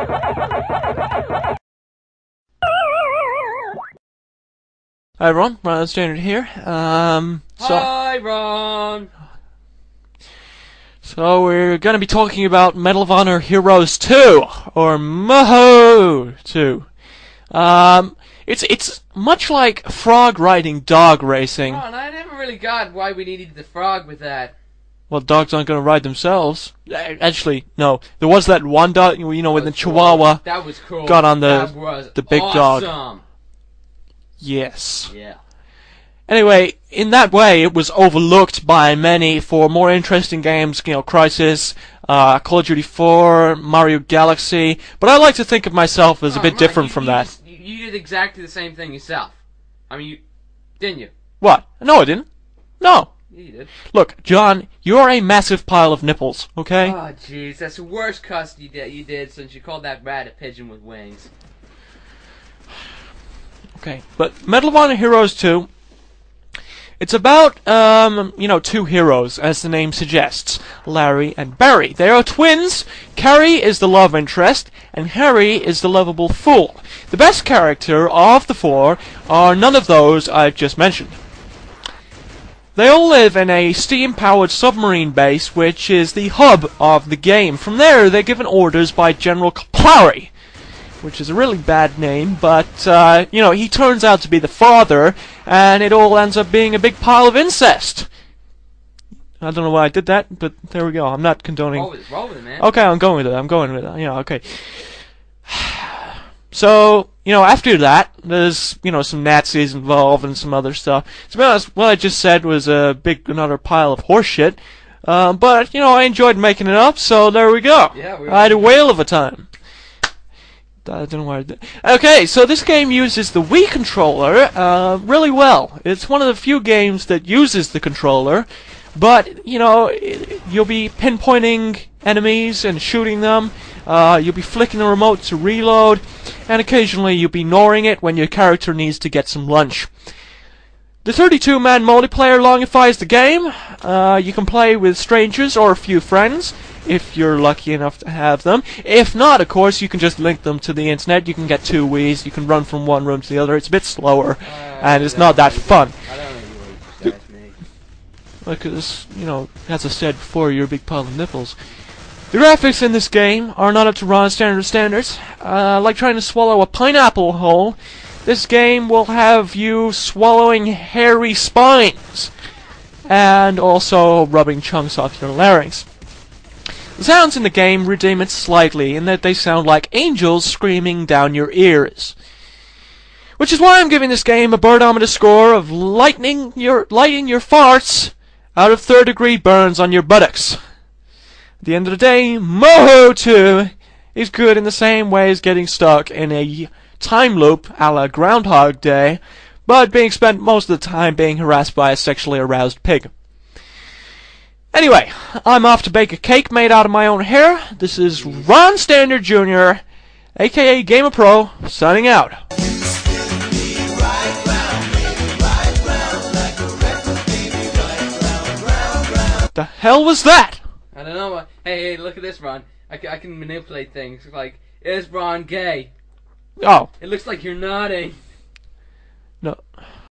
Hi everyone, Ron Standard here. Hi Ron! So we're gonna be talking about Medal of Honor Heroes 2, or Moho 2. It's much like frog riding dog racing. Ron, I never really got why we needed the frog with that. Well, dogs aren't gonna ride themselves. Actually, no. There was that one dog, you know, when the Cool. Chihuahua That was cool. got on That was the big awesome. dog. Yes. Yeah. Anyway, in that way, it was overlooked by many for more interesting games, you know, Crysis, Call of Duty 4, Mario Galaxy, but I like to think of myself as a bit different from that. You did exactly the same thing yourself. I mean, didn't you? What? No, I didn't. No. Yeah, you did. Look, John, you're a massive pile of nipples, okay? Oh, jeez, that's the worst cuss you did since you called that rat a pigeon with wings. Okay, but Medal of Honor Heroes 2, it's about, you know, two heroes, as the name suggests, Larry and Barry. They are twins. Carrie is the love interest, and Harry is the lovable fool. The best character of the four are none of those I've just mentioned. They all live in a steam-powered submarine base, which is the hub of the game. From there, they're given orders by General Plowry, which is a really bad name, but, you know, he turns out to be the father, and it all ends up being a big pile of incest. I don't know why I did that, but there we go. I'm not condoning... Roll with it, man. Okay, I'm going with it, you know, okay. So, you know, after that, there's, you know, some Nazis involved and some other stuff. To be honest, what I just said was another pile of horseshit, but, you know, I enjoyed making it up, so there we go. Yeah, I had a whale of a time. I don't know why I did. Okay, so this game uses the Wii controller really well. It's one of the few games that uses the controller, but, you know, you'll be pinpointing enemies and shooting them, you'll be flicking the remote to reload, and occasionally you'll be ignoring it when your character needs to get some lunch. The 32-man multiplayer longifies the game. You can play with strangers or a few friends, if you're lucky enough to have them. If not, of course, you can just link them to the internet. You can get two Wiis. You can run from one room to the other. It's a bit slower, and it's not that fun. I don't know you were me. Because, you know, as I said before, you're a big pile of nipples. The graphics in this game are not up to Ron standards. Like trying to swallow a pineapple whole, this game will have you swallowing hairy spines, and also rubbing chunks off your larynx. The sounds in the game redeem it slightly in that they sound like angels screaming down your ears. Which is why I'm giving this game a birdometer score of lighting your farts out of third-degree burns on your buttocks. At the end of the day, Moho 2 is good in the same way as getting stuck in a time loop a la Groundhog Day, but being spent most of the time being harassed by a sexually aroused pig. Anyway, I'm off to bake a cake made out of my own hair. This is Ron Standard Jr., aka GamerPro, signing out. The hell was that? I don't know. Hey, look at this, Ron. I can manipulate things. Like, is Ron gay? Oh. It looks like you're nodding. No.